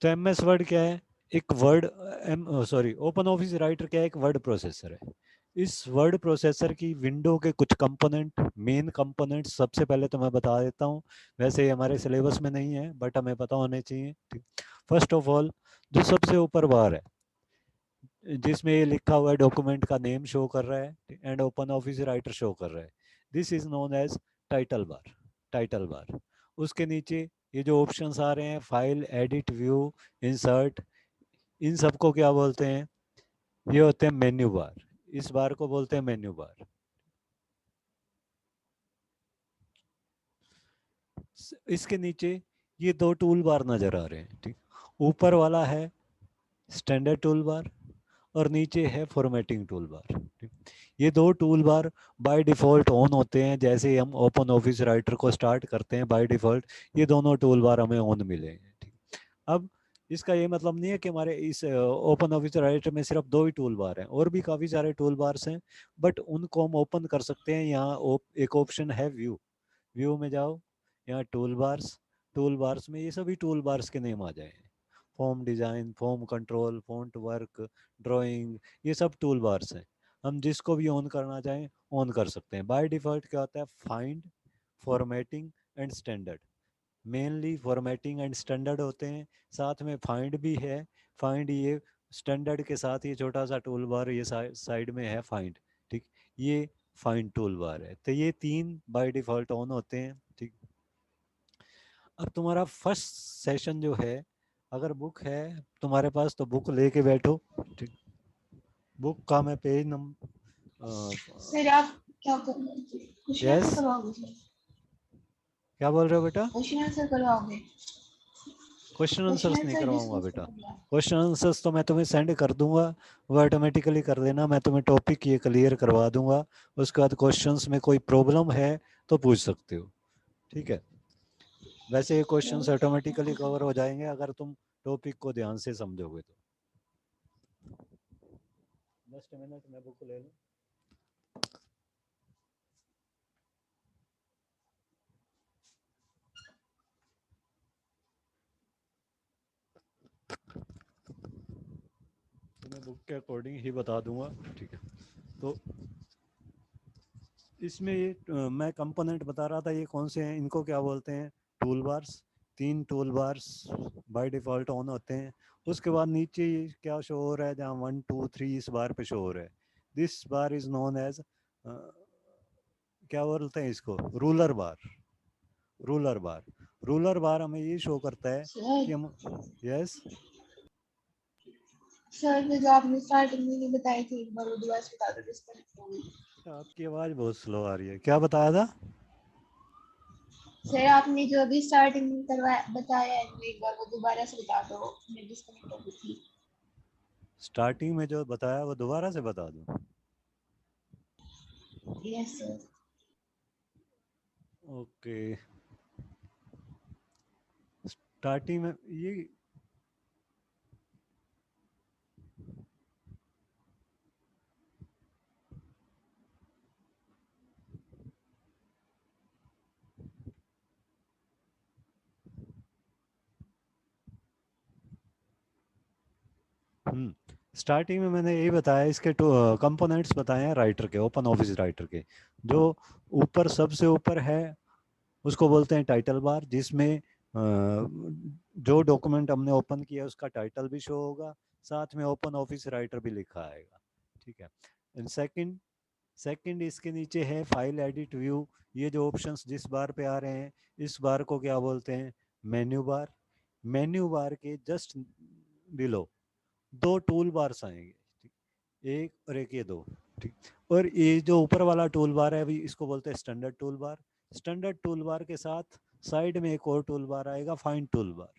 तो MS word क्या है? एक वर्ड ओपन ऑफिस राइटर क्या है? एक वर्ड प्रोसेसर है। इस वर्ड प्रोसेसर की विंडो के कुछ कंपोनेंट, मेन कंपोनेंट सबसे पहले तो मैं बता देता हूँ। वैसे ये हमारे सिलेबस में नहीं है बट हमें पता होने चाहिए। ठीक, फर्स्ट ऑफ ऑल जो सबसे ऊपर बार है जिसमें ये लिखा हुआ है डॉक्यूमेंट का नेम शो कर रहा है and Open Office Writer show कर रहा है, this is known as title bar. Title bar. उसके नीचे ये जो ऑप्शंस आ रहे हैं, फाइल, एडिट, व्यू, इंसर्ट, इन सबको क्या बोलते हैं? ये होते हैं मेन्यू बार। इस बार को बोलते हैं मेन्यू बार। इसके नीचे ये दो टूल बार नजर आ रहे हैं। ठीक, ऊपर वाला है स्टैंडर्ड टूल बार और नीचे है फॉर्मेटिंग टूल बार। ये दो tool bar bye default on होते हैं। जैसे ही हम ओपन ऑफिस राइटर को स्टार्ट करते हैं बाय डिफ़ॉल्ट ये दोनों टूल बार हमें ऑन मिलेंगे। ठीक, अब इसका ये मतलब नहीं है कि हमारे इस ओपन ऑफिस राइटर में सिर्फ दो ही टूल बार हैं, और भी काफ़ी सारे टूल बार्स हैं बट उनको हम ओपन कर सकते हैं। यहाँ एक ऑप्शन है व्यू। व्यू में जाओ, यहाँ टूल बार्स, टूल बार्स में ये सभी टूल बार्स के नेम आ जाएंगे। Form design, form control, font work, drawing, ये सब टूल बार्स हैं। हम जिसको भी ऑन करना चाहें ऑन कर सकते हैं। बाय डिफ़ॉल्ट क्या होता है? Find, formatting and standard. Mainly formatting and standard होते हैं, साथ में फाइंड भी है। फाइंड ये स्टैंडर्ड के साथ ये छोटा सा टूल बार ये साइड में है फाइंड। ठीक, ये फाइंड टूल बार है। तो ये तीन बाय डिफ़ॉल्ट ऑन होते हैं। ठीक, अब तुम्हारा फर्स्ट सेशन जो है, अगर बुक है तुम्हारे पास तो बुक लेके बैठो। ठीक, बुक का मैं पेज सर आप क्या कर रहे हैं? क्वेश्चन आंसर यस, करवाओगे सर? क्या बोल रहे हो बेटा? क्वेश्चन आंसर करवाओगे? क्वेश्चन क्वेश्चन आंसर्स नहीं आंसर करवाऊंगा डिस्कस बेटा। करोगे? क्वेश्चन आंसर्स तो मैं तुम्हें सेंड कर दूंगा, वो ऑटोमेटिकली कर देना। मैं तुम्हें टॉपिक ये क्लियर करवा दूंगा। उसके बाद क्वेश्चंस में कोई प्रॉब्लम है तो पूछ सकते हो। ठीक है, वैसे ये क्वेश्चंस ऑटोमेटिकली कवर हो जाएंगे अगर तुम टॉपिक को ध्यान से समझोगे तो। जस्ट मिनट, मैं बुक ले लूँ। तो मैं बुक के अकॉर्डिंग ही बता दूंगा। ठीक है, तो इसमें ये मैं कंपोनेंट बता रहा था, ये कौन से हैं, इनको क्या बोलते हैं? Tool bars. तीन tool bars by default on होते हैं। उसके बाद नीचे ये क्या शो हो रहा है, जहाँ 1 2 3 इस बार पे शो हो रहा है, this bar is known as, क्या बोलते हैं इसको? Ruler bar. Ruler bar. Ruler bar हमें ये शो करता है सर कि हम, यस, सर जो आपने स्टार्टिंग में नहीं बताई थी एक बार वो दोबारा से बता दो, डिस्कनेक्ट हो गई। आपकी आवाज़ बहुत स्लो आ रही है। क्या बताया था? सर आपने जो अभी स्टार्टिंग में करवाया बताया है वो एक बार वो दोबारा से बता दो, मैं डिस्कनेक्ट हो गई थी। स्टार्टिंग में जो बताया वो दोबारा से बता दूं? Yes sir. ओके, स्टार्टिंग में ये स्टार्टिंग में मैंने यही बताया, इसके कंपोनेंट्स बताए हैं राइटर के, ओपन ऑफिस राइटर के। जो ऊपर सबसे ऊपर है उसको बोलते हैं टाइटल बार, जिसमें जो डॉक्यूमेंट हमने ओपन किया उसका टाइटल भी शो होगा, साथ में ओपन ऑफिस राइटर भी लिखा आएगा। ठीक है, एंड सेकंड, इसके नीचे है फाइल, एडिट, व्यू। ये जो ऑप्शंस जिस बार पे आ रहे हैं इस बार को क्या बोलते हैं? Menu bar. मेन्यू बार के जस्ट बिलो दो टूल बार्स आएंगे। ठीक, एक और एक, ये दो। ठीक, और ये जो ऊपर वाला टूल बार है अभी इसको बोलते हैं standard tool bar. Standard tool bar के साथ साइड में एक और टूल बार आएगा, fine tool bar.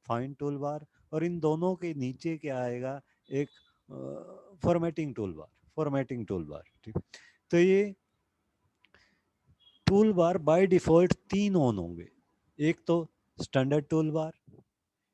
Fine tool bar, और इन दोनों के नीचे क्या आएगा? एक formatting tool bar. Formatting tool bar. ठीक, तो ये टूल बार बाय डिफ़ॉल्ट तीन ऑन होंगे। एक तो स्टैंडर्ड टूल बार,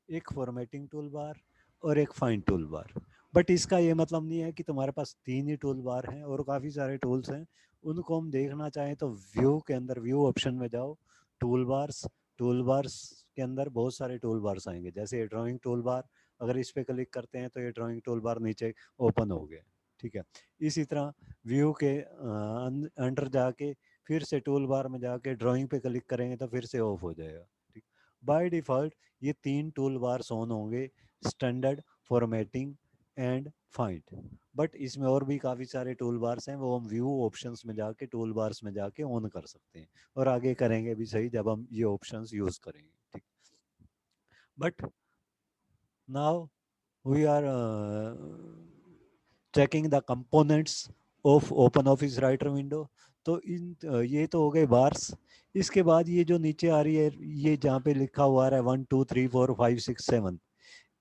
एक फॉर्मेटिंग टूल बार, और एक फाइन टूल बार। बट इसका ये मतलब नहीं है कि तुम्हारे पास तीन ही टूल बार हैं, और काफ़ी सारे टूल्स हैं। उनको हम देखना चाहें तो व्यू के अंदर व्यू ऑप्शन में जाओ, टूल बार्स, टूल बार्स के अंदर बहुत सारे टूल बार्स आएंगे, जैसे ये ड्राइंग टूल बार, अगर इस पे क्लिक करते हैं तो ये ड्राइंग टूल बार नीचे ओपन हो गया, ठीक है। इसी तरह व्यू के अंदर जाके फिर से टूल बार में जाके ड्राइंग पे क्लिक करेंगे तो फिर से ऑफ हो जाएगा, ठीक। बाय डिफ़ॉल्ट ये 3 टूल बार्स ऑन होंगे, standard, formatting and find. But इसमें और भी काफ़ी सारे टूल बार्स हैं, वो हम व्यू ऑप्शंस में जाके टूल बार्स में जाके ऑन कर सकते हैं, और आगे करेंगे भी सही जब हम ये ऑप्शंस यूज़ करेंगे, ठीक। But now we are checking the components of open office writer window। तो ये तो हो गए बार्स। इसके बाद ये जो नीचे आ रही है, ये जहाँ पे लिखा हुआ है 1 2 3 4 5 6 7,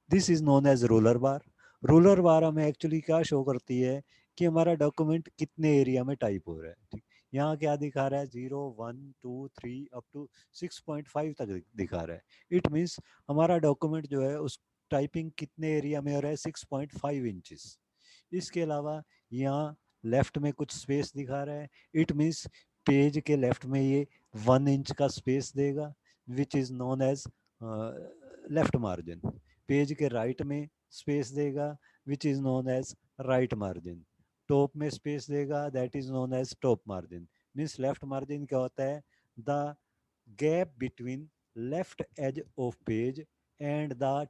this is known as ruler bar. Ruler bar हमें एक्चुअली क्या शो करती है कि हमारा डॉक्यूमेंट कितने एरिया में टाइप हो रहा है, ठीक। यहाँ क्या दिखा रहा है, 0 1 2 3 अप टू 6.5 तक दिखा रहा है। इट मीन्स हमारा डॉक्यूमेंट जो है उस टाइपिंग कितने एरिया में हो रहा है, 6.5 इंचेस। इसके अलावा यहाँ लेफ्ट में कुछ स्पेस दिखा रहा है, इट मीन्स पेज के लेफ्ट में ये 1 इंच का स्पेस देगा, which is known as left margin. Page के राइट में स्पेस देगा, which is known as right margin. Top में स्पेस देगा, that is known as top margin. Means left margin क्या होता है, the gap between left edge of page and the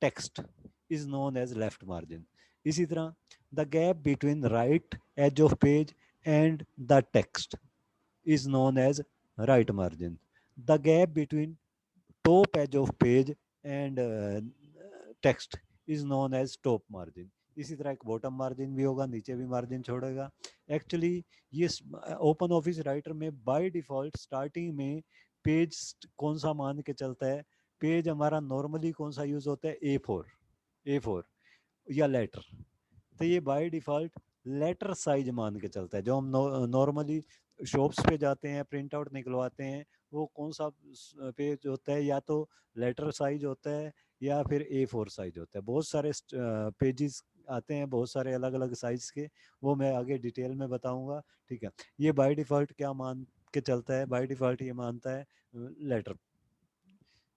text is known as left margin। इसी तरह the gap between right edge of page and the text is known as right margin। the gap between top edge of page and text is known as top margin। इसी तरह एक bottom margin भी होगा, नीचे भी margin छोड़ेगा। Actually ये open Office writer में बाय डिफॉल्ट स्टार्टिंग में पेज कौन सा मान के चलता है, पेज हमारा नॉर्मली कौन सा यूज होता है, ए4 या लेटर। तो ये बाय डिफ़ॉल्ट लेटर साइज मान के चलता है। जो हम नॉर्मली शॉप्स पे जाते हैं प्रिंट आउट निकलवाते हैं, वो कौन सा पेज होता है, या तो लेटर साइज होता है या फिर A4 साइज होता है। बहुत सारे पेजेस आते हैं, बहुत सारे अलग अलग साइज के, वो मैं आगे डिटेल में बताऊंगा, ठीक है। ये बाय डिफ़ॉल्ट क्या मान के चलता है, बाय डिफ़ॉल्ट ये मानता है लेटर।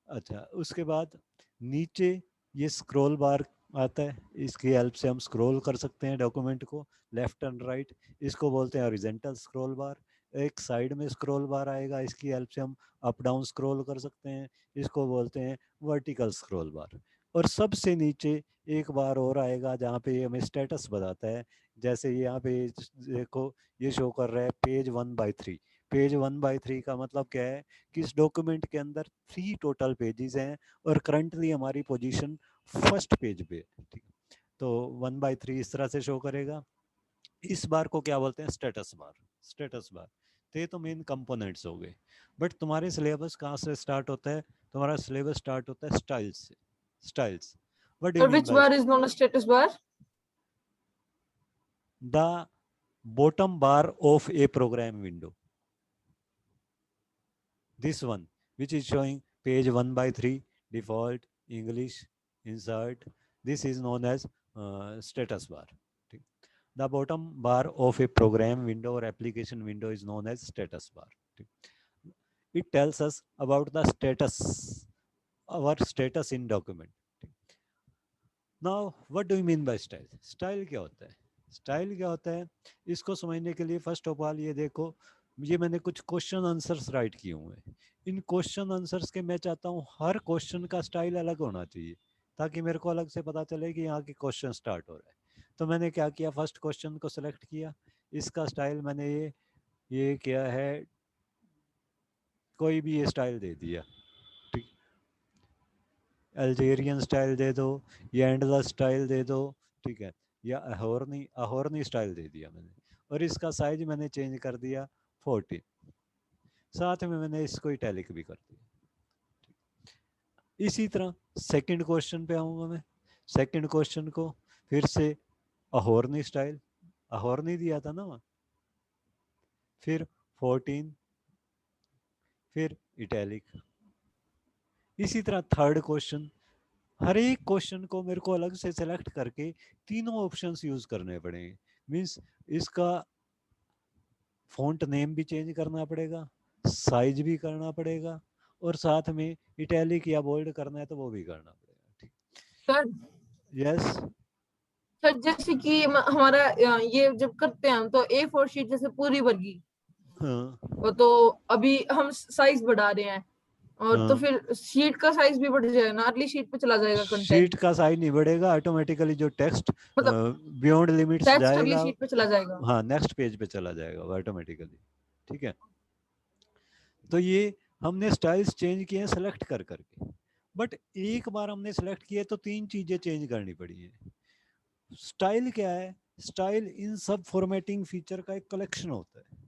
अच्छा, उसके बाद नीचे ये स्क्रॉल बार आता है, इसकी हेल्प से हम स्क्रॉल कर सकते हैं डॉक्यूमेंट को लेफ्ट एंड राइट। इसको बोलते हैं हॉरिजॉन्टल स्क्रॉल बार। एक साइड में स्क्रॉल बार आएगा, इसकी हेल्प से हम अप डाउन स्क्रॉल कर सकते हैं, इसको बोलते हैं वर्टिकल स्क्रॉल बार। और सबसे नीचे एक बार और आएगा जहाँ पे ये हमें स्टेटस बताता है। जैसे यहाँ पे देखो, ये शो कर रहा है पेज 1/3। पेज 1/3 का मतलब क्या है कि इस डॉक्यूमेंट के अंदर 3 टोटल पेजेस हैं और करंटली हमारी पोजीशन फर्स्ट पेज पे है, ठीक। तो 1/3 इस तरह से शो करेगा। इस बार को क्या बोलते हैं, स्टेटस बार। Status bar. तो ये तो मेन कंपोनेंट्स हो गए। बट तुम्हारे सिलेबस कहाँ से स्टार्ट होता है, तुम्हारा सिलेबस स्टार्ट होता है स्टाइल्स से। Styles, what do you Sir, mean which by bar is known as status bar? The bottom bar of a program window, this one which is showing page 1/3 default English insert, this is known as status bar। the bottom bar of a program window or application window is known as status bar। it tells us about the status, our status in document। now what do you mean by style? style क्या होता है, style क्या होता है, इसको समझने के लिए फर्स्ट ऑफ ऑल ये देखो, ये मैंने कुछ क्वेश्चन आंसर्स राइट किए हुए हैं। इन क्वेश्चन आंसर्स के मैं चाहता हूँ हर क्वेश्चन का स्टाइल अलग होना चाहिए, ताकि मेरे को अलग से पता चले कि यहाँ की क्वेश्चन स्टार्ट हो रहा है। तो मैंने क्या किया, फर्स्ट क्वेश्चन को सिलेक्ट किया, इसका स्टाइल मैंने ये किया है, कोई भी ये स्टाइल दे दिया, ठीक। अल्जेरियन स्टाइल दे दो या एंडलस स्टाइल दे दो, ठीक है, या अहोरनी स्टाइल दे दिया मैंने। और इसका साइज मैंने चेंज कर दिया 14, साथ में मैंने इसको इटैलिक भी कर दिया। इसी तरह सेकंड क्वेश्चन पे आऊँगा मैं। सेकंड क्वेश्चन को फिर से अहोरनी स्टाइल, अहोरनी दिया था ना, फिर 14, फिर इटैलिक। इसी तरह थर्ड क्वेश्चन, हर एक क्वेश्चन को मेरे को अलग से सेलेक्ट करके तीनों ऑप्शंस यूज करने पड़ेंगे। मीन्स इसका फ़ॉन्ट नेम भी चेंज करना पड़ेगा, साइज भी करना पड़ेगा, और साथ में इटैलिक या बोल्ड करना है तो वो भी करना पड़ेगा। ठीक, सर यस। सर जैसे कि हमारा ये जब करते हैं हम तो A4 शीट जैसे पूरी भरगी, हाँ वो तो अभी हम साइज बढ़ा रहे हैं, और तो हाँ, फिर शीट का साइज भी बढ़ जाएगा ना, अगली शीट पे चला जाएगा कंटेंट, शीट का साइज नहीं बढ़ेगा, ऑटोमेटिकली जो टेक्स्ट मतलब बियॉन्ड लिमिट्स टेक्स्ट अगली जाएगा, शीट पे चला जाएगा। हाँ नेक्स्ट पेज पे चला जाएगा वो ऑटोमेटिकली। ठीक है, तो ये हमने स्टाइल्स चेंज किए हैं सेलेक्ट कर करके, बट एक बार हमने सेलेक्ट किए तो 3 चीजें चेंज करनी पड़ी है। स्टाइल क्या है? स्टाइल इन सब फॉर्मेटिंग फीचर का एक कलेक्शन होता है।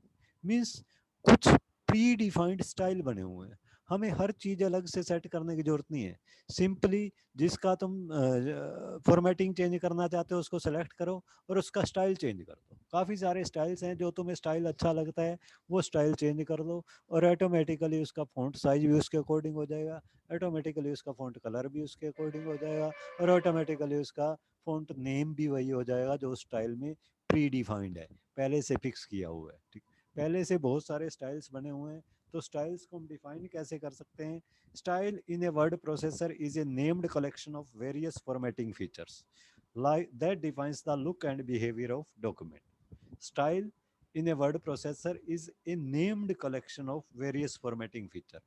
मीन्स कुछ प्री डिफाइंड स्टाइल बने हुए हैं, हमें हर चीज अलग से सेट करने की जरूरत नहीं है। सिंपली जिसका तुम फॉर्मेटिंग चेंज करना चाहते हो उसको सेलेक्ट करो और उसका स्टाइल चेंज कर दो। काफ़ी सारे स्टाइल्स हैं, जो तुम्हें स्टाइल अच्छा लगता है वो स्टाइल चेंज कर दो और ऑटोमेटिकली उसका फॉन्ट साइज भी उसके अकॉर्डिंग हो जाएगा, ऑटोमेटिकली उसका फॉन्ट कलर भी उसके अकॉर्डिंग हो जाएगा और ऑटोमेटिकली उसका फॉन्ट नेम भी वही हो जाएगा जो स्टाइल में प्री डिफाइंड है, पहले से फिक्स किया हुआ है। ठीक, पहले से बहुत सारे स्टाइल्स बने हुए हैं, तो स्टाइल्स को हम डिफाइन कैसे कर सकते हैं? Style in a word processor is a named collection of various formatting features like that defines the look and behavior of document. Style in a word processor is a named collection of various formatting feature.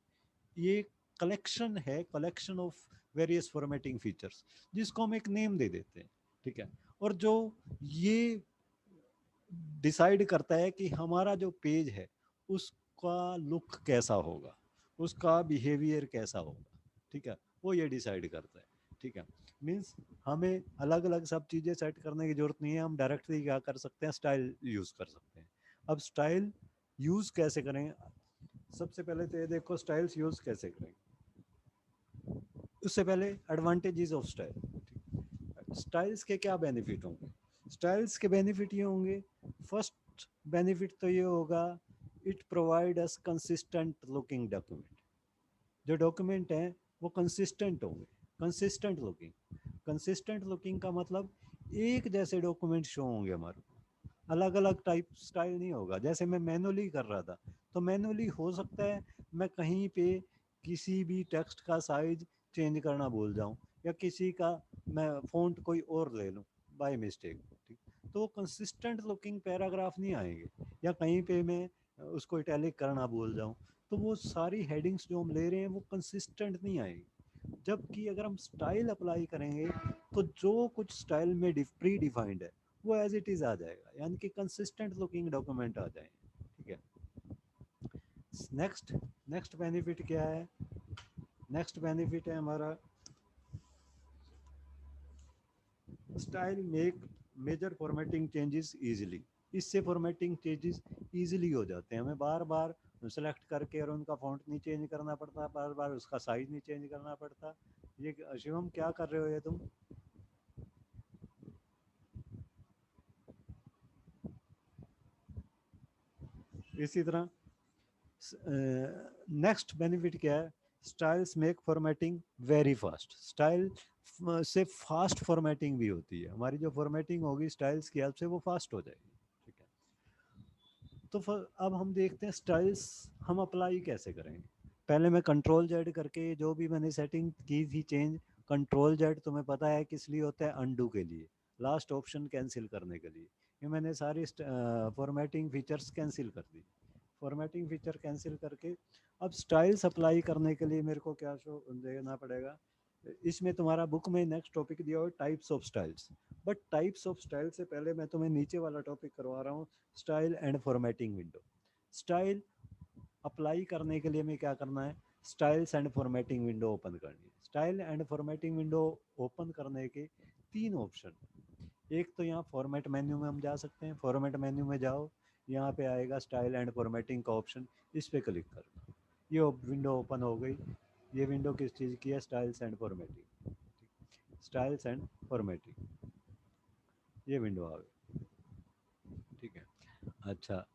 ये collection है, collection of various formatting features, जिसको हम एक name दे देते हैं। ठीक है, और जो ये डिसाइड करता है कि हमारा जो पेज है उसका लुक कैसा होगा, उसका बिहेवियर कैसा होगा। ठीक है, वो ये डिसाइड करता है। ठीक है, मीन्स हमें अलग अलग सब चीज़ें सेट करने की जरूरत नहीं है, हम डायरेक्टली क्या कर सकते हैं, स्टाइल यूज़ कर सकते हैं। अब स्टाइल यूज़ कैसे करें? सबसे पहले तो ये देखो स्टाइल्स यूज़ कैसे करें। उससे पहले एडवांटेजेस ऑफ स्टाइल। स्टाइल्स के क्या बेनिफिट होंगे? स्टाइल्स के बेनिफिट ये होंगे, फर्स्ट बेनिफिट तो ये होगा, it provide us consistent looking document. जो डॉक्यूमेंट हैं वो कंसिस्टेंट होंगे, कंसिस्टेंट लुकिंग। कंसिस्टेंट लुकिंग का मतलब एक जैसे डॉक्यूमेंट शो होंगे हमारे को, अलग अलग टाइप स्टाइल नहीं होगा। जैसे मैं मैनुअली कर रहा था, तो मैनुअली हो सकता है मैं कहीं पे किसी भी टेक्स्ट का साइज चेंज करना भूल जाऊं, या किसी का मैं फ़ॉन्ट कोई और ले लूं बाय मिस्टेक। ठीक, तो वो कंसिस्टेंट लुकिंग पैराग्राफ नहीं आएंगे, या कहीं पे मैं उसको इटैलिक करना भूल जाऊं, तो वो सारी हेडिंग्स जो हम ले रहे हैं वो कंसिस्टेंट नहीं आएगी। जबकि अगर हम स्टाइल अप्लाई करेंगे तो जो कुछ स्टाइल में प्री डिफाइंड है वो एज इट इज़ आ जाएगा, यानी कि कंसिस्टेंट लुकिंग डॉक्यूमेंट आ जाएंगे। ठीक है, नेक्स्ट नेक्स्ट बेनिफिट क्या है? नेक्स्ट बेनिफिट है हमारा, style make major formatting changes easily. इससे फॉर्मेटिंग चेंजेस इजीली हो जाते हैं, हमें बार बार सेलेक्ट करके और उनका फॉन्ट नहीं चेंज करना पड़ता, बार बार उसका साइज नहीं चेंज करना पड़ता। ये शिवम क्या कर रहे हो ये तुम? इसी तरह नेक्स्ट बेनिफिट क्या है? Styles make formatting very fast. Style से फास्ट फॉर्मेटिंग भी होती है, हमारी जो फॉर्मेटिंग होगी स्टाइल्स की हेल्प से वो फास्ट हो जाएगी। ठीक है, तो अब हम देखते हैं स्टाइल्स हम अप्लाई कैसे करेंगे। पहले मैं कंट्रोल जेड करके जो भी मैंने सेटिंग की थी चेंज, कंट्रोल जेड तुम्हें पता है किस लिए होता है? अनडू के लिए, लास्ट ऑप्शन कैंसिल करने के लिए। ये मैंने सारी फॉर्मेटिंग फीचर्स कैंसिल कर दी। फॉर्मेटिंग फीचर कैंसिल करके अब स्टाइल्स अप्लाई करने के लिए मेरे को क्या शो देना पड़ेगा? इसमें तुम्हारा बुक में नेक्स्ट टॉपिक दिया हुआ types of styles, but types of style से पहले मैं तुम्हें नीचे वाला टॉपिक करवा रहा हूँ, style and formatting window. Style apply करने के लिए हमें क्या करना है? Styles and formatting window open करनी है। Style and formatting window open करने के 3 ऑप्शन। एक तो यहाँ फॉर्मेट मेन्यू में हम जा सकते हैं, फॉर्मेट मेन्यू में जाओ, यहाँ पे आएगा स्टाइल एंड फॉर्मेटिंग का ऑप्शन, इस पे क्लिक करो, ये विंडो ओपन हो गई। ये विंडो किस चीज़ की है? Styles and formatting. Styles and formatting, ये विंडो आ गई। ठीक है, अच्छा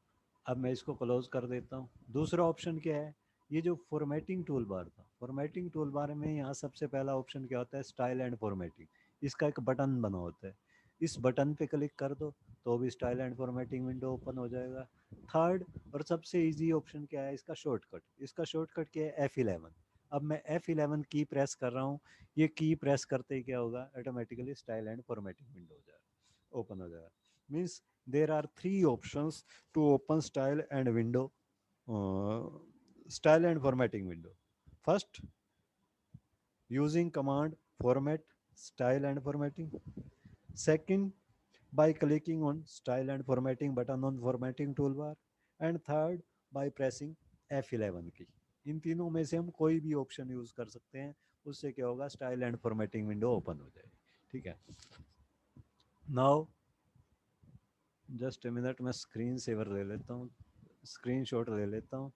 अब मैं इसको क्लोज कर देता हूँ। दूसरा ऑप्शन क्या है? ये जो फॉर्मेटिंग टूल बार था, फॉर्मेटिंग टूल बार में यहाँ सबसे पहला ऑप्शन क्या होता है? Style and formatting. इसका एक बटन बना होता है, इस बटन पे क्लिक कर दो तो भी style and formatting window open हो जाएगा। थर्ड और सबसे इजी ऑप्शन क्या है? इसका शॉर्टकट। इसका शॉर्टकट क्या है? F11। अब मैं F11 की प्रेस कर रहा हूँ, ये की प्रेस करते ही क्या होगा, automatically style and formatting window हो जाएगा, ओपन हो जाएगा। Means there are 3 options to open style and window, style and formatting window. First, using command format style and formatting. Second, by clicking on style and formatting button on formatting toolbar. And third, by pressing F11 की। इन तीनों में से हम कोई भी option use कर सकते हैं, उससे क्या होगा, style and formatting window open हो जाएगी। ठीक है, नाउ जस्ट ए मिनट, मैं स्क्रीन सेवर ले लेता हूँ, स्क्रीनशॉट ले लेता हूँ।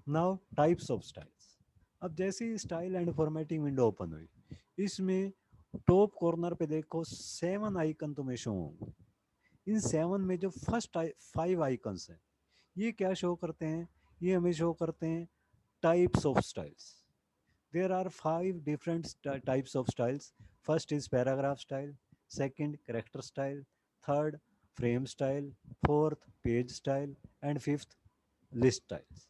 Now types of styles. अब जैसे ही style and formatting window open हुई, इसमें टॉप कॉर्नर पे देखो 7 आइकन तुम्हें शो होंगे। इन 7 में जो फर्स्ट 5 आइकन्स हैं, ये क्या शो करते हैं, ये हमें शो करते हैं types of styles. There are 5 different types of styles. First is paragraph style, second character style, third frame style, fourth page style and fifth list styles.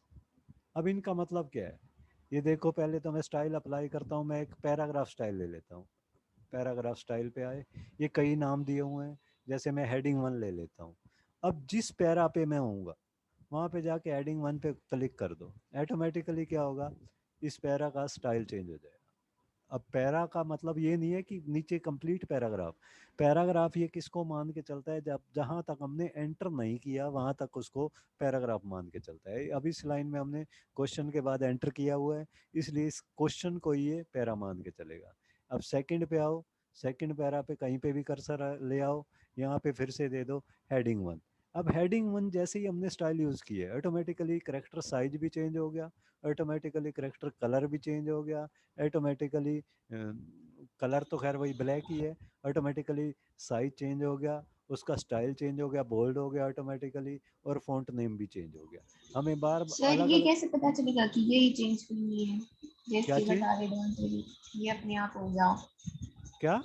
अब इनका मतलब क्या है, ये देखो, पहले तो मैं स्टाइल अप्लाई करता हूँ, मैं एक पैराग्राफ स्टाइल ले लेता हूँ। पैराग्राफ स्टाइल पे आए, ये कई नाम दिए हुए हैं, जैसे मैं हेडिंग 1 ले लेता हूँ। अब जिस पैरा पे मैं होऊंगा, वहाँ पे जाके हेडिंग 1 पे क्लिक कर दो, ऑटोमेटिकली क्या होगा, इस पैरा का स्टाइल चेंज हो जाएगा। अब पैरा का मतलब ये नहीं है कि नीचे कंप्लीट पैराग्राफ, पैराग्राफ ये किसको मान के चलता है, जब जहाँ तक हमने एंटर नहीं किया वहाँ तक उसको पैराग्राफ मान के चलता है। अब इस लाइन में हमने क्वेश्चन के बाद एंटर किया हुआ है, इसलिए इस क्वेश्चन को ये पैरा मान के चलेगा। अब सेकंड पे आओ, सेकंड पैरा पे कहीं पे भी कर्सर ले आओ, यहाँ पे फिर से दे दो हेडिंग 1। अब हेडिंग 1 जैसे ही हमने स्टाइल यूज़ किया, ऑटोमेटिकली करेक्टर साइज भी चेंज हो गया, ऑटोमेटिकली करेक्टर कलर भी चेंज हो गया, ऑटोमेटिकली कलर तो खैर वही ब्लैक ही है, ऑटोमेटिकली साइज चेंज हो गया, उसका स्टाइल चेंज हो गया, बोल्ड हो गया ऑटोमेटिकली, और फॉन्ट नेम भी चेंज हो गया। हमें बार सर अलग ये अलग कैसे पता चलेगा कि यही चेंज करनी है, क्या जैसे चीज, बता रहे डोंट वरी, ये अपने आप हो गया। क्या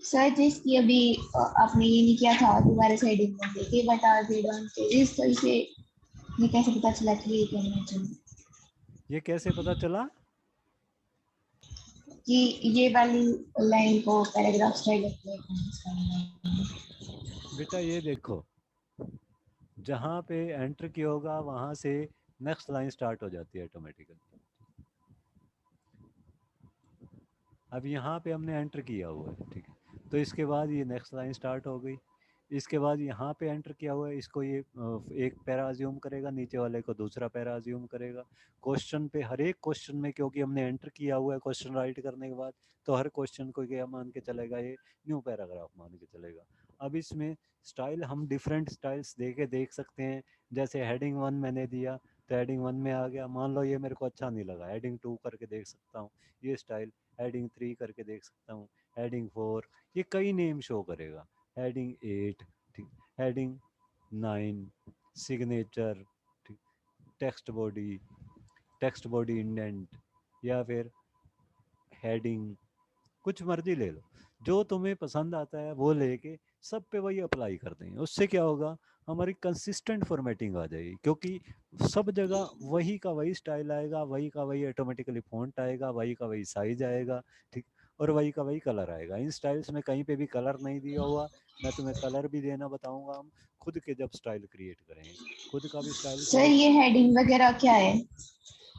सर जिसकी अभी आपने ये नहीं किया था, दोबारा से हेडिंग में देखे बता रहे डोंट वरी, इस तरह से ये कैसे पता चला कि ये करना चाहिए, ये कैसे पता चला, कि ये वाली लाइन को पैराग्राफ स्टाइल अप्लाई करना है। बेटा ये देखो, जहाँ पे एंटर किया होगा वहाँ से नेक्स्ट लाइन स्टार्ट हो जाती है ऑटोमेटिकली। अब यहाँ पे हमने एंटर किया हुआ है, ठीक है, तो इसके बाद ये नेक्स्ट लाइन स्टार्ट हो गई। इसके बाद यहाँ पे एंटर किया हुआ है, इसको ये एक पैरा अज्यूम करेगा, नीचे वाले को दूसरा पैरा अज्यूम करेगा। क्वेश्चन पे हर एक क्वेश्चन में क्योंकि हमने एंटर किया हुआ है क्वेश्चन राइट करने के बाद, तो हर क्वेश्चन को क्या मान के चलेगा, ये न्यू पैराग्राफ मान के चलेगा। अब इसमें स्टाइल हम डिफरेंट स्टाइल्स दे के देख सकते हैं। जैसे हेडिंग 1 मैंने दिया, तो हेडिंग 1 में आ गया, मान लो ये मेरे को अच्छा नहीं लगा, हेडिंग 2 करके देख सकता हूँ ये स्टाइल, हेडिंग 3 करके देख सकता हूँ, हेडिंग 4, ये कई नेम शो करेगा, हेडिंग 8, ठीक, हेडिंग 9, सिग्नेचर, ठीक, टेक्स्ट बॉडी इंडेंट, या फिर हेडिंग, कुछ मर्जी ले लो, जो तुम्हें पसंद आता है वो लेके सब पे वही अप्लाई कर देंगे। उससे क्या होगा, हमारी कंसिस्टेंट फॉर्मेटिंग आ जाएगी, क्योंकि सब जगह वही का वही स्टाइल आएगा, वही का वही ऑटोमेटिकली फॉन्ट आएगा, वही का वही साइज आएगा, ठीक, और वही का वही कलर आएगा। इन स्टाइल्स में कहीं पे भी कलर नहीं दिया हुआ, मैं तुम्हें कलर भी देना बताऊंगा हम खुद के जब स्टाइल क्रिएट करेंगे, खुद का भी स्टाइल सर क्रिएट। ये हेडिंग वगैरह क्या है, ये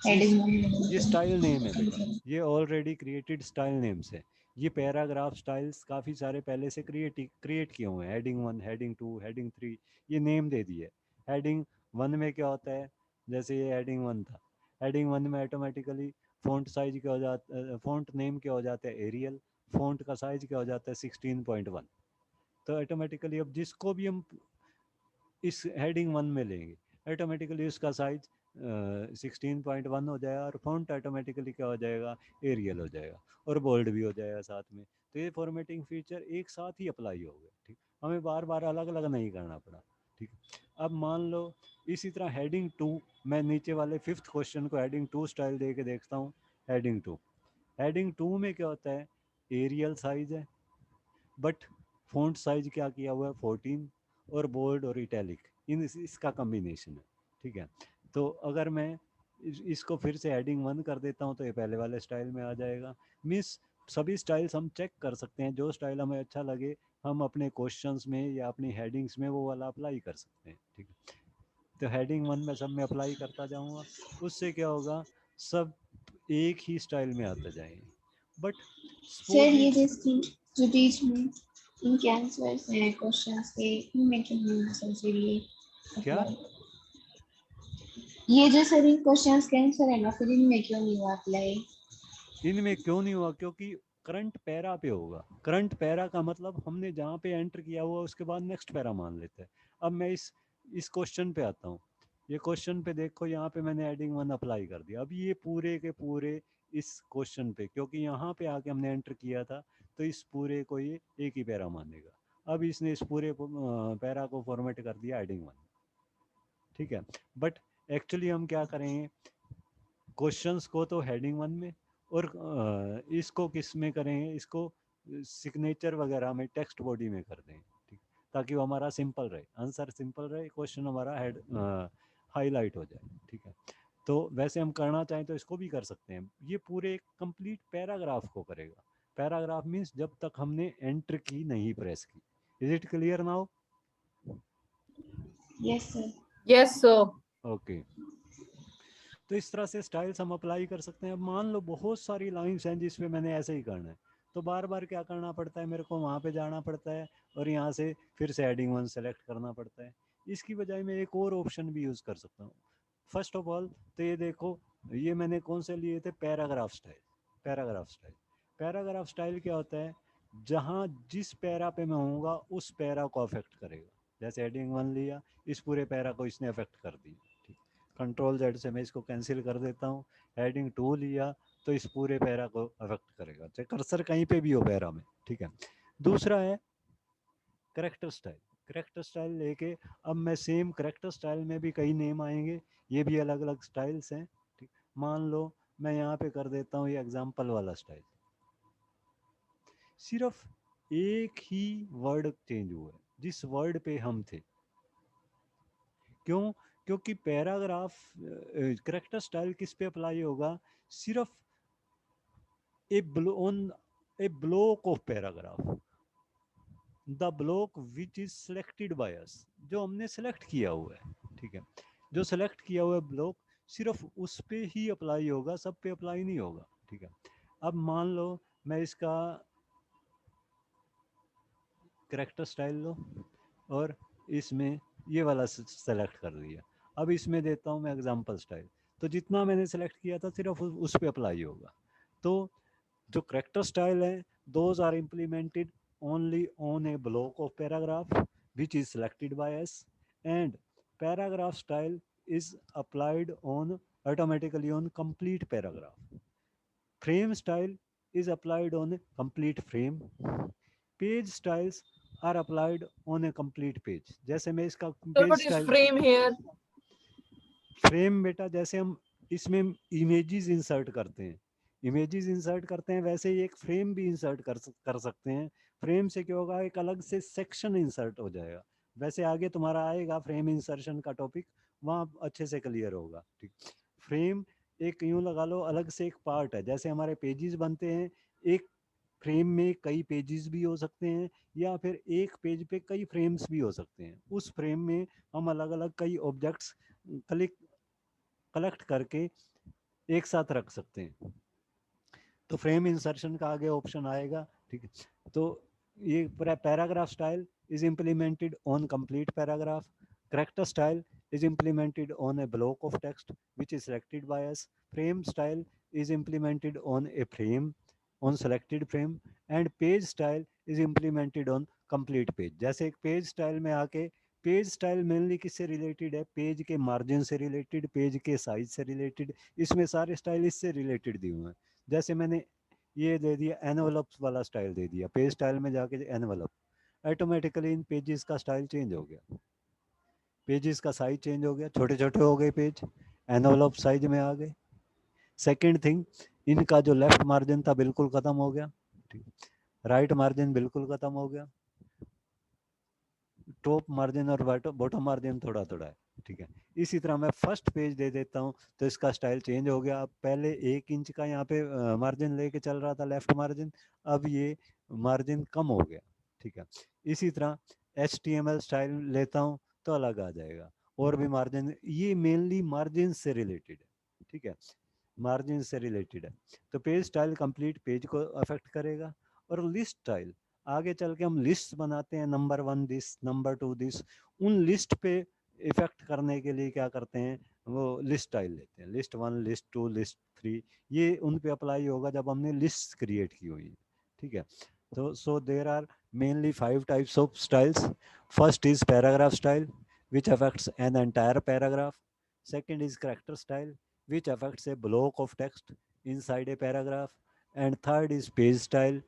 हेडिंग ये स्टाइल नेम है बेटा, ये ऑलरेडी क्रिएटेड स्टाइल नेम्स है। ये पैराग्राफ स्टाइल्स काफ़ी सारे पहले से क्रिएट किए हुए हैं, हेडिंग 1, हेडिंग 2, हेडिंग 3, ये नेम दे दिए। हेडिंग 1 में क्या होता है, जैसे ये हेडिंग 1 था, हेडिंग 1 में ऑटोमेटिकली फ़ॉन्ट साइज क्या हो जाता, फ़ॉन्ट नेम क्या हो जाता है, एरियल, फ़ॉन्ट का साइज क्या हो जाता है 16.1। तो ऑटोमेटिकली अब जिसको भी हम इस हेडिंग 1 में लेंगे, ऑटोमेटिकली उसका साइज 16.1 हो जाएगा, और फॉन्ट ऑटोमेटिकली क्या हो जाएगा, एरियल हो जाएगा, और बोल्ड भी हो जाएगा साथ में। तो ये फॉर्मेटिंग फीचर एक साथ ही अप्लाई हो गए, ठीक, हमें बार बार अलग अलग नहीं करना पड़ा, ठीक। अब मान लो इसी तरह हेडिंग 2, मैं नीचे वाले 5th क्वेश्चन को हेडिंग 2 स्टाइल दे के देखता हूँ। हेडिंग 2 में क्या होता है, एरियल साइज है, बट फॉन्ट साइज क्या किया हुआ है 14, और बोल्ड और इटैलिक इसका कॉम्बिनेशन है। ठीक है, तो अगर मैं इसको फिर से हेडिंग 1 कर देता हूँ तो ये पहले वाले स्टाइल में आ जाएगा। मीन्स सभी स्टाइल्स हम चेक कर सकते हैं, जो स्टाइल हमें अच्छा लगे हम अपने क्वेश्चंस में या अपनी हेडिंग्स में वो वाला अप्लाई कर सकते हैं। ठीक है, तो हेडिंग 1 में सब में अप्लाई करता जाऊंगा, उससे क्या होगा, सब एक ही स्टाइल में आते जाएंगे। बट सर सपोज ये जो बीच में इनके आंसर्स हैं क्वेश्चंस के, इनमें क्यों नहीं आंसर चाहिए क्या, अप्लाई? ये जो सर इन क्वेश्चंस के आंसर है ना, फिर इनमें क्यों नहीं हुआ अप्लाई? इनमें क्यों नहीं हुआ, क्योंकि करंट पैरा पे होगा। करंट पैरा का मतलब हमने जहाँ पे एंटर किया हुआ उसके बाद नेक्स्ट पैरा मान लेते हैं। अब मैं इस क्वेश्चन पे आता हूँ। ये क्वेश्चन पे देखो, यहाँ पे मैंने हेडिंग 1 अप्लाई कर दिया। अब ये पूरे के पूरे इस क्वेश्चन पे, क्योंकि यहाँ पे आके हमने एंटर किया था, तो इस पूरे को ये एक ही पैरा मानेगा। अब इसने इस पूरे पैरा को फॉर्मेट कर दिया हेडिंग 1। ठीक है, बट एक्चुअली हम क्या करेंगे, क्वेश्चंस को तो हेडिंग 1 में, और इसको किस में करेंगे, इसको सिग्नेचर वगैरह में टेक्स्ट बॉडी में कर दें। ठीक, ताकि वो हमारा सिंपल रहे, आंसर सिंपल रहे, क्वेश्चन हमारा हेड हाईलाइट हो जाए। ठीक है, तो वैसे हम करना चाहें तो इसको भी कर सकते हैं। ये पूरे एक कंप्लीट पैराग्राफ को करेगा। पैराग्राफ मीन्स जब तक हमने एंटर की नहीं प्रेस की। Is it clear now? Yes sir. Yes sir. Okay, तो इस तरह से स्टाइल्स हम अप्लाई कर सकते हैं। अब मान लो बहुत सारी लाइंस हैं जिसमें मैंने ऐसे ही करना है, तो बार बार क्या करना पड़ता है, मेरे को वहाँ पे जाना पड़ता है और यहाँ से फिर से हेडिंग 1 सेलेक्ट करना पड़ता है। इसकी बजाय मैं एक और ऑप्शन भी यूज़ कर सकता हूँ। फर्स्ट ऑफ ऑल तो ये देखो, ये मैंने कौन से लिए थे, पैराग्राफ स्टाइल। पैराग्राफ स्टाइल क्या होता है, जहाँ जिस पैरा पे मैं होऊंगा उस पैरा को अफेक्ट करेगा। जैसे हेडिंग 1 लिया, इस पूरे पैरा को इसने अफेक्ट कर दिया। कंट्रोल जेड से मैं इसको कैंसिल कर देता हूँ। हेडिंग 2 लिया तो इस पूरे पैरा को अफेक्ट करेगा, चाहे कर्सर कहीं पे भी हो पैरा में। ठीक है, दूसरा है करेक्टर स्टाइल। करेक्टर स्टाइल लेके अब मैं सेम करेक्टर स्टाइल में भी कई नेम आएंगे, ये भी अलग अलग स्टाइल्स हैं। ठीक, मान लो मैं यहाँ पे कर देता हूँ ये एग्जाम्पल वाला स्टाइल। सिर्फ एक ही वर्ड चेंज हुआ है, जिस वर्ड पे हम थे। क्यों? क्योंकि पैराग्राफ करेक्टर स्टाइल किस पे अप्लाई होगा, सिर्फ on a block of paragraph, the block which is selected by us, जो हमने सेलेक्ट किया हुआ है। ठीक है, जो सेलेक्ट किया हुआ है ब्लॉक, सिर्फ उस पे ही अप्लाई होगा, सब पे अप्लाई नहीं होगा। ठीक है, अब मान लो मैं इसका करेक्टर स्टाइल लो और इसमें ये वाला सेलेक्ट कर दिया। अब इसमें देता हूँ मैं एग्जांपल स्टाइल, तो जितना मैंने सेलेक्ट किया था सिर्फ उस पे अप्लाई होगा। तो जो करेक्टर स्टाइल है, those are implemented only on a block of paragraph which is selected by us, and paragraph style is applied on automatically on complete paragraph. Frame style is applied on a complete frame. Page styles are applied on a complete page. जैसे मैं इसका sir page what is style, frame here? Frame बेटा जैसे हम इसमें images insert करते हैं, वैसे ही एक फ्रेम भी इंसर्ट कर सकते हैं। फ्रेम से क्या होगा, एक अलग से सेक्शन इंसर्ट हो जाएगा। वैसे आगे तुम्हारा आएगा फ्रेम इंसर्शन का टॉपिक, वहाँ अच्छे से क्लियर होगा। ठीक, फ्रेम एक यूं लगा लो अलग से एक पार्ट है। जैसे हमारे पेजेस बनते हैं, एक फ्रेम में कई पेजेस भी हो सकते हैं, या फिर एक पेज पे कई फ्रेम्स भी हो सकते हैं। उस फ्रेम में हम अलग अलग कई ऑब्जेक्ट्स कलेक्ट करके एक साथ रख सकते हैं। तो फ्रेम इंसर्शन का आगे ऑप्शन आएगा। ठीक है, तो ये paragraph style is implemented on complete paragraph. Character style is implemented on a block of text which is selected by us. Frame style is implemented on a frame, on selected frame, and page style is implemented on complete page. जैसे एक page style में आके, page style mainly किससे related है, page के margin से related, page के size से रिलेटेड, इसमें सारे स्टाइल इससे रिलेटेड दिए हुए हैं। जैसे मैंने ये दे दिया एनवलप्स वाला स्टाइल दे दिया, पेज स्टाइल में जाके एनवलप, ऑटोमेटिकली इन पेजेस का स्टाइल चेंज हो गया। पेजेस का साइज चेंज हो गया, छोटे छोटे हो गए पेज, एनवलप साइज में आ गए। सेकंड थिंग, इनका जो लेफ्ट मार्जिन था बिल्कुल खत्म हो गया, राइट मार्जिन बिल्कुल खत्म हो गया, टॉप मार्जिन और बॉटम मार्जिन थोड़ा थोड़ा है, ठीक है। इसी तरह मैं फर्स्ट पेज दे देता हूँ तो इसका स्टाइल चेंज हो गया। अब पहले 1 इंच का यहाँ पे मार्जिन लेके चल रहा था लेफ्ट मार्जिन, अब ये मार्जिन कम हो गया, ठीक है। इसी तरह HTML स्टाइल लेता हूँ तो अलग आ जाएगा, और भी मार्जिन, ये मेनली मार्जिन से रिलेटेड है, ठीक है, मार्जिन से रिलेटेड है। तो पेज स्टाइल कंप्लीट पेज को अफेक्ट करेगा। और लिस्ट स्टाइल, आगे चल के हम लिस्ट बनाते हैं, नंबर 1 दिस, नंबर 2 दिस, उन लिस्ट पे इफेक्ट करने के लिए क्या करते हैं, वो लिस्ट स्टाइल लेते हैं, लिस्ट 1, लिस्ट 2, लिस्ट 3, ये उन पे अप्लाई होगा जब हमने लिस्ट क्रिएट की हुई है, ठीक है। तो so there are mainly 5 types of styles. First is paragraph style which affects an entire paragraph. Second is character style which affects a block of text inside a paragraph. And third is page style.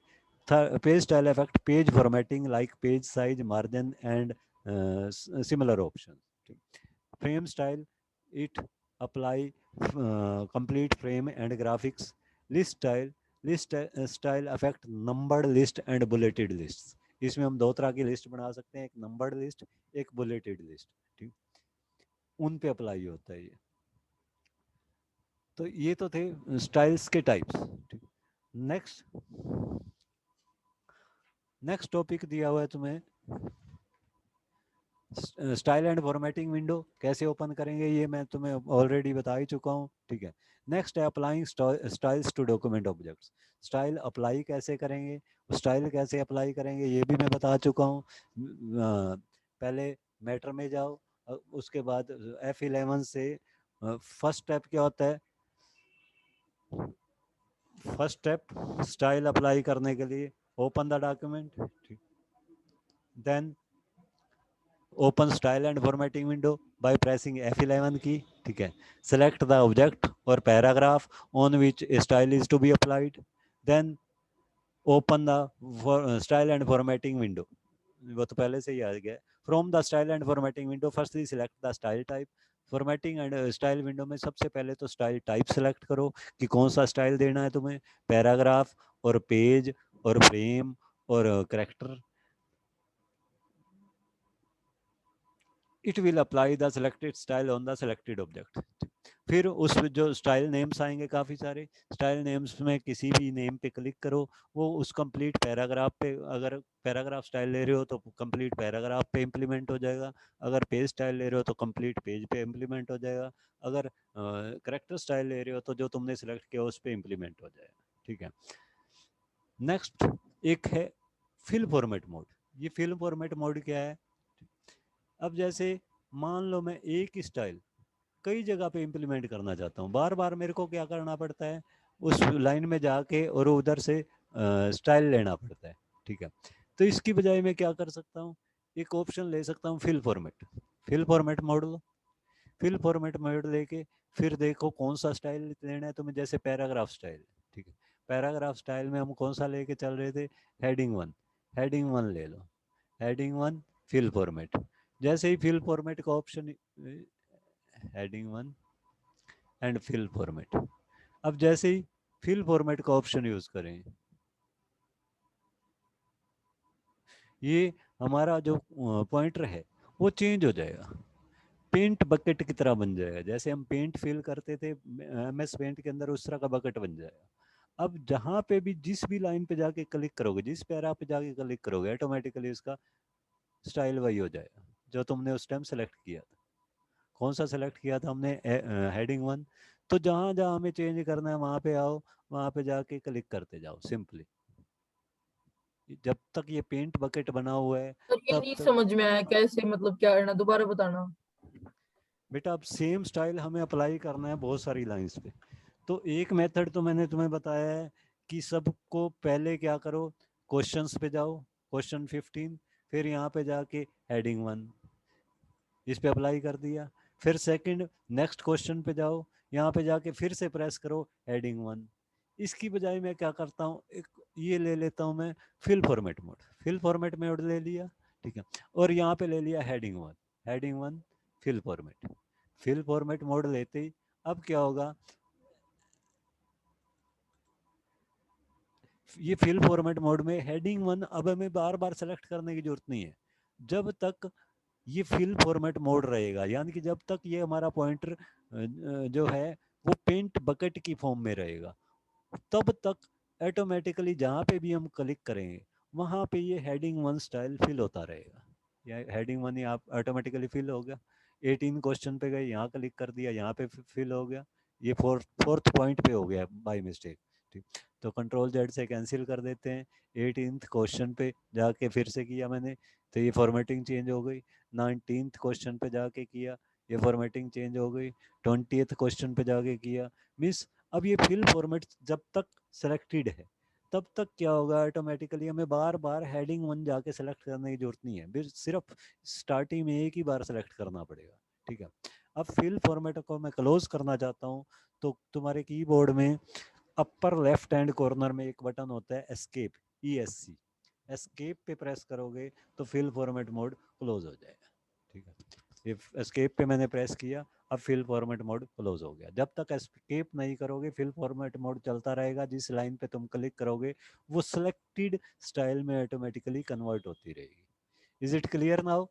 Page style affect page formatting like page size, margin, and similar options. Frame style, it apply complete frame and graphics. List style affect numbered list and bulleted lists. इसमें हम 2 तरह की list बना सकते हैं, एक numbered list, एक bulleted list, ठीक, उन पे अप्लाई होता है ये। तो ये तो थे स्टाइल्स के टाइप्स। नेक्स्ट नेक्स्ट टॉपिक दिया हुआ है तुम्हें, स्टाइल एंड फॉर्मेटिंग विंडो कैसे ओपन करेंगे, ये मैं तुम्हें ऑलरेडी बता ही चुका हूँ, ठीक है। नेक्स्ट है applying styles to document objects. Style apply कैसे करेंगे, स्टाइल कैसे अप्लाई करेंगे ये भी मैं बता चुका हूँ। पहले मैटर में जाओ, उसके बाद F11 से फर्स्ट स्टेप क्या होता है, फर्स्ट स्टेप स्टाइल अप्लाई करने के लिए open the document, then open style and formatting window by pressing F11 key, ठीक है। सेलेक्ट द ऑब्जेक्ट और paragraph on which style is to be applied, then open the style and formatting window, वो तो पहले से ही आ गया। From the style and formatting window firstly select the style type. Formatting and style window में सबसे पहले तो स्टाइल टाइप सेलेक्ट करो कि कौन सा स्टाइल देना है तुम्हें, पैराग्राफ और पेज और फ्रेम और character. It will apply the selected style on the selected object. फिर उस जो स्टाइल नेम्स आएंगे काफ़ी सारे, स्टाइल नेम्स में किसी भी नेम पे क्लिक करो, वो उस कंप्लीट पैराग्राफ पे, अगर पैराग्राफ स्टाइल ले रहे हो तो कंप्लीट पैराग्राफ पे इम्प्लीमेंट हो जाएगा, अगर पेज स्टाइल ले रहे हो तो कंप्लीट पेज पे इम्प्लीमेंट हो जाएगा, अगर करेक्टर स्टाइल ले रहे हो तो जो तुमने सिलेक्ट किया उस पर इम्प्लीमेंट हो जाएगा, ठीक है। नेक्स्ट एक है फिल फॉर्मेट मोड। ये फिल फॉर्मेट मोड क्या है, अब जैसे मान लो मैं एक ही स्टाइल कई जगह पे इम्प्लीमेंट करना चाहता हूँ, बार बार मेरे को क्या करना पड़ता है, उस लाइन में जाके और उधर से स्टाइल लेना पड़ता है, ठीक है। तो इसकी बजाय मैं क्या कर सकता हूँ, एक ऑप्शन ले सकता हूँ fill format. Fill format mode लो, फिल फॉर्मेट मोड लेके फिर देखो कौन सा स्टाइल लेना है तुम्हें, जैसे पैराग्राफ स्टाइल, ठीक है। पैराग्राफ स्टाइल में हम कौन सा लेके चल रहे थे, हेडिंग 1, हेडिंग 1 ले लो, हेडिंग 1 फिल फॉर्मेट। जैसे ही फिल फॉर्मेट का option, heading 1 and fill format, अब जैसे ही फिल फॉर्मेट का ऑप्शन यूज करें, ये हमारा जो पॉइंटर है वो चेंज हो जाएगा, पेंट बकेट की तरह बन जाएगा। जैसे हम पेंट फिल करते थे MS पेंट के अंदर, उस तरह का बकेट बन जाएगा। अब जहाँ पे भी जिस भी लाइन पे जाके क्लिक करोगे, जिस पैरा पे जाके क्लिक करोगे, ऑटोमेटिकली उसका स्टाइल वही हो जाएगा जो तुमने उस टाइम सेलेक्ट किया था। कौन सा सेलेक्ट किया था हमने, हेडिंग 1। तो जहाँ जहाँ हमें चेंज करना है वहाँ पे आओ, वहाँ पे जाके क्लिक करते जाओ सिंपली, जब तक ये पेंट बकेट बना हुआ है सर ये तब नहीं तक। समझ में आया कैसे, मतलब क्या करना, दोबारा बताना। बेटा अब सेम स्टाइल हमें अप्लाई करना है बहुत सारी लाइंस पे। तो एक मेथड तो मैंने तुम्हें बताया है कि सबको पहले क्या करो, क्वेश्चंस पे जाओ, क्वेश्चन 15, फिर यहाँ पे जाके हेडिंग 1 इस पे अप्लाई कर दिया। फिर सेकंड नेक्स्ट क्वेश्चन पे जाओ, यहाँ पे जाके फिर से प्रेस करो हेडिंग 1। इसकी बजाय मैं क्या करता हूँ, एक ये ले लेता हूँ मैं fill format mode, fill format mode ले लिया, ठीक है, और यहाँ पे ले लिया heading 1, heading 1 fill format. Fill format mode लेते ही अब क्या होगा, ये फिल फॉर्मेट मोड में हेडिंग 1 अब हमें बार बार सेलेक्ट करने की जरूरत नहीं है। जब तक ये फिल फॉर्मेट मोड रहेगा, यानी कि जब तक ये हमारा पॉइंटर जो है वो पेंट बकेट की फॉर्म में रहेगा, तब तक ऑटोमेटिकली जहाँ पे भी हम क्लिक करेंगे वहाँ पे ये हेडिंग 1 स्टाइल फिल होता रहेगा। या हेडिंग 1 यहाँ ऑटोमेटिकली फिल हो गया। 18 क्वेश्चन पे गए, यहाँ क्लिक कर दिया, यहाँ पे फिल हो गया। ये फोर्थ पॉइंट पे हो गया बाय मिस्टेक, ठीक। तो कंट्रोल जेड से कैंसिल कर देते हैं। 18th क्वेश्चन पे जाके फिर से किया मैंने, तो ये फॉर्मेटिंग चेंज हो गई। 19th क्वेश्चन पे जाके किया, ये फॉर्मेटिंग चेंज हो गई। 20th क्वेश्चन पे जाके किया। मिस अब ये फिल फॉर्मेट जब तक सेलेक्टेड है तब तक क्या होगा, ऑटोमेटिकली हमें बार बार हेडिंग 1 जाके सेलेक्ट करने की जरूरत नहीं है, सिर्फ स्टार्टिंग में एक ही बार सेलेक्ट करना पड़ेगा, ठीक है। अब फिल फॉर्मेट को मैं क्लोज करना चाहता हूँ, तो तुम्हारे कीबोर्ड में अपर लेफ्ट हैंड कॉर्नर में एक बटन होता है एस्केप, ESC। एस्केप पे प्रेस करोगे तो फिल फॉर्मेट मोड क्लोज हो जाएगा, ठीक है। ये एस्केप पे मैंने प्रेस किया, अब फिल फॉर्मेट मोड क्लोज हो गया। जब तक एस्केप नहीं करोगे फिल फॉर्मेट मोड चलता रहेगा। जिस लाइन पे तुम क्लिक करोगे वो सिलेक्टेड स्टाइल में ऑटोमेटिकली कन्वर्ट होती रहेगी। Is it clear now?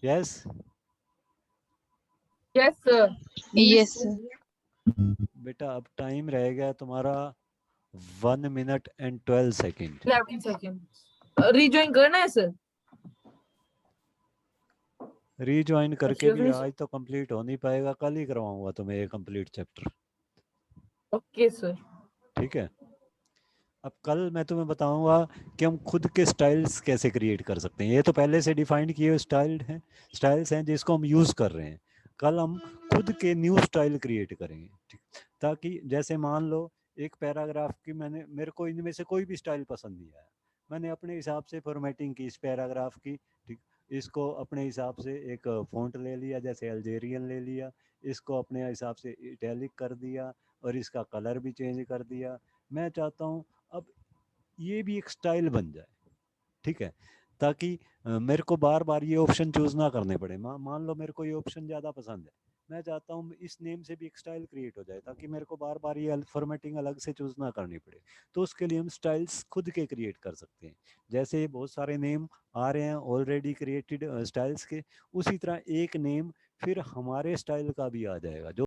Yes yes sir. Yes, sir. बेटा, अब टाइम रह गया तुम्हारा 1 minute and 12 second. 11 second rejoin करना है सर। रीज्वाइन करके भी Seriously? आज तो कंप्लीट हो नहीं पाएगा, कल ही करवाऊंगा तुम्हें ये कंप्लीट चैप्टर, ओके सर। ठीक है। अब कल मैं तुम्हें बताऊंगा कि हम खुद के स्टाइल्स कैसे क्रिएट कर सकते हैं। ये तो पहले से डिफाइंड किए हुए स्टाइल्स हैं जिसको हम यूज़ कर रहे हैं। कल हम खुद के न्यू स्टाइल क्रिएट करेंगे, ठीक। ताकि जैसे मान लो एक पैराग्राफ की मेरे को इनमें से कोई भी स्टाइल पसंद नहीं आया, मैंने अपने हिसाब से फॉर्मेटिंग की इस पैराग्राफ की, ठीक। इसको अपने हिसाब से एक फ़ॉन्ट ले लिया, जैसे अल्जेरियन ले लिया, इसको अपने हिसाब से इटैलिक कर दिया और इसका कलर भी चेंज कर दिया। मैं चाहता हूँ अब ये भी एक स्टाइल बन जाए, ठीक है। ताकि मेरे को बार बार ये ऑप्शन चूज ना करने पड़े। मान लो मेरे को ये ऑप्शन ज़्यादा पसंद है, मैं चाहता हूँ इस नेम से भी एक स्टाइल क्रिएट हो जाए ताकि मेरे को बार बार ये फॉर्मेटिंग अलग से चूज ना करनी पड़े। तो उसके लिए हम स्टाइल्स खुद के क्रिएट कर सकते हैं। जैसे बहुत सारे नेम आ रहे हैं ऑलरेडी क्रिएटेड स्टाइल्स के, उसी तरह एक नेम फिर हमारे स्टाइल का भी आ जाएगा जो